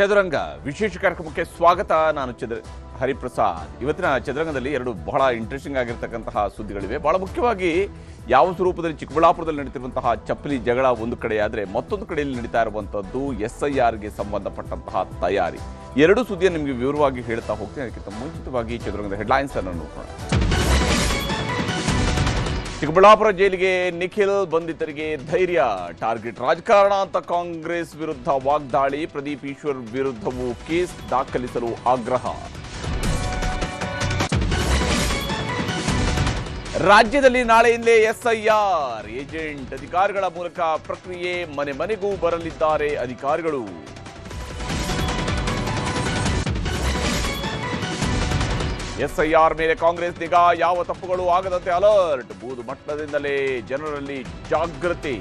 ಚದುರಂಗ ವಿಶೇಷ ಕಾರ್ಯಕ್ರಮಕ್ಕೆ ಸ್ವಾಗತ. ನಾನು ಹರಿಪ್ರಸಾದ್. ಇವತ್ತಿನ ಚದುರಂಗದಲ್ಲಿ ಎರಡು ಬಹಳ ಇಂಟ್ರೆಸ್ಟಿಂಗ್ ಆಗಿರತಕ್ಕಂತಹ ಸುದ್ದಿಗಳಿವೆ. ಬಹಳ ಮುಖ್ಯವಾಗಿ ಯಾವ ಸ್ವರೂಪದಲ್ಲಿ ಚಿಕ್ಕಬಳ್ಳಾಪುರದಲ್ಲಿ ನಡೀತಿರುವಂತಹ ಚಪ್ಪಲಿ ಜಗಳ ಒಂದು ಕಡೆಯಾದರೆ, ಮತ್ತೊಂದು ಕಡೆಯಲ್ಲಿ ನಡೀತಾ ಇರುವಂಥದ್ದು SIRಗೆ ಸಂಬಂಧಪಟ್ಟಂತಹ ತಯಾರಿ. ಎರಡು ಸುದ್ದಿಯನ್ನು ನಿಮಗೆ ವಿವರವಾಗಿ ಹೇಳ್ತಾ ಹೋಗ್ತೀನಿ. ಅದಕ್ಕಿಂತ ಮುಂಚಿತವಾಗಿ ಚದುರಂಗದ ಹೆಡ್ಲೈನ್ಸ್ ಅನ್ನು ನೋಡೋಣ. ಚಿಕ್ಕಬಳ್ಳಾಪುರ ಜೈಲಿಗೆ ನಿಖಿಲ್ ಬಂಧಿತರಿಗೆ ಧೈರ್ಯ. ಟಾರ್ಗೆಟ್ ರಾಜಕಾರಣ ಅಂತ ಕಾಂಗ್ರೆಸ್ ವಿರುದ್ಧ ವಾಗ್ದಾಳಿ. ಪ್ರದೀಪ್ ಈಶ್ವರ್ ವಿರುದ್ಧವೂ ಕೇಸ್ ದಾಖಲಿಸಲು ಆಗ್ರಹ. ರಾಜ್ಯದಲ್ಲಿ ನಾಳೆಯಿಂದಲೇ SIR ಏಜೆಂಟ್ ಅಧಿಕಾರಿಗಳ ಮೂಲಕ ಪ್ರಕ್ರಿಯೆ. ಮನೆ ಮನೆಗೂ ಬರಲಿದ್ದಾರೆ ಅಧಿಕಾರಿಗಳು. SIR ಮೇಲೆ ಕಾಂಗ್ರೆಸ್ ನಿಗಾ. ಯಾವ ತಪ್ಪುಗಳು ಆಗದಂತೆ ಅಲರ್ಟ್. ಬೂದು ಮಟ್ಟದಿಂದಲೇ ಜನರಲ್ಲಿ ಜಾಗೃತಿ.